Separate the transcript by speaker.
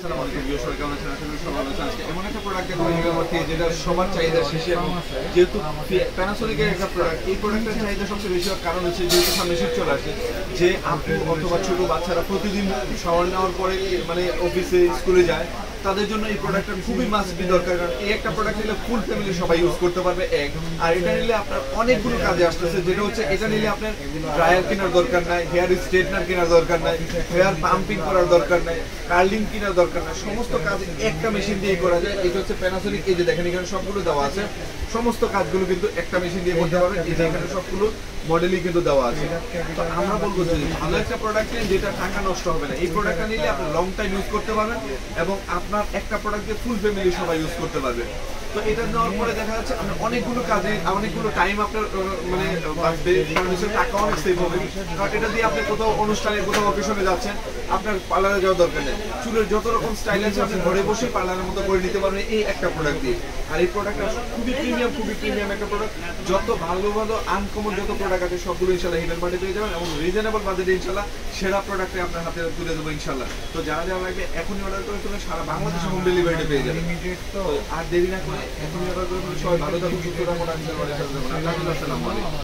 Speaker 1: আসসালামু আলাইকুম ভিউয়ার্স, সবাই কেমন আছেন? আশা করি সবাই ভালো আছেন। আজকে এমন একটা প্রোডাক্ট দেখাবো আমার থেকে যেটা সবার চাহিদা শেষে, এবং যেহেতু প্যানাসোনিকের একটা প্রোডাক্ট, এই প্রোডাক্টের চাহিদা সবচেয়ে বেশি হওয়ার কারণ হচ্ছে যেহেতু সামনে শীত চলে আসে, যে আপু অথবা ছোট বাচ্চারা প্রতিদিন শাওয়ার নেওয়ার পরে মানে অফিসে স্কুলে যায়, তাদের জন্য এই প্রোডাক্টটা খুবই মাস্ট বি দরকার। কারণ এই একটা প্রোডাক্ট নিলে ফুল ফ্যামিলি সবাই ইউজ করতে পারবে এক, আর এটা নিলে আপনার অনেকগুলো কাজে আসতেছে। যেটা হচ্ছে এটা নিলে আপনার ড্রায়ার কেনার দরকার নাই, হেয়ার স্ট্রেটনার কেনার দরকার নাই, হেয়ার পাম্পিং করার দরকার নাই, কার্লিং কেনার দরকার নাই, সমস্ত কাজ একটা মেশিন দিয়ে করা যায়। এটা হচ্ছে প্যানাসোনিক, এই যে দেখেন এখানে সবগুলো দেওয়া আছে, সমস্ত কাজগুলো কিন্তু একটা মেশিন দিয়ে করতে পারবেন। এই যে এখানে সবগুলো মডেলই কিন্তু দেওয়া আছে। তো আমরা বলবো যে ভালো একটা প্রোডাক্ট নিন যেটা টাকা নষ্ট হবে না। এই প্রোডাক্টটা নিলে আপনি লং টাইম ইউজ করতে পারবেন এবং আপনার একটা প্রোডাক্ট দিয়ে ফুল ফ্যামিলি সবাই ইউজ করতে পারবে। তো এটা নেওয়ার পরে দেখা যাচ্ছে আপনার অনেকগুলো কাজে অনেকগুলো টাইম আপনার মানে বাঁচবে, টাকা অনেক সেভ হবে। কারণ এটা দিয়ে আপনি কোথাও অনুষ্ঠানে কোথাও অকেশনে যাচ্ছেন, আপনার পার্লারে যাওয়ার দরকার নেই। চুলের যত রকম স্টাইল আছে আপনি ঘরে বসে পার্লারের মতো করে নিতে পারবেন এই একটা প্রোডাক্ট দিয়ে। আর এই প্রোডাক্টটা খুবই প্রিমিয়াম একটা প্রোডাক্ট। যত ভালো ভালো আনকমন যত প্রোডাক্ট আছে সবগুলো ইনশাল্লাহ হিডেন মার্টে পেয়ে যাবেন এবং রিজনেবল বাজেটে ইনশাল্লাহ সেরা প্রোডাক্টে আপনার হাতে তুলে দেবো ইনশাল্লাহ। তো যারা যারা লাগবে এখনই অর্ডার করে তুলে সারা বাংলাদেশে হোম ডেলিভারিতে পেয়ে যাবেন। তো আর দেরি না করে এখনই অর্ডার করে সবাই ভালো থাকুন, সুস্থ থাকুন। আসসালামু আলাইকুম।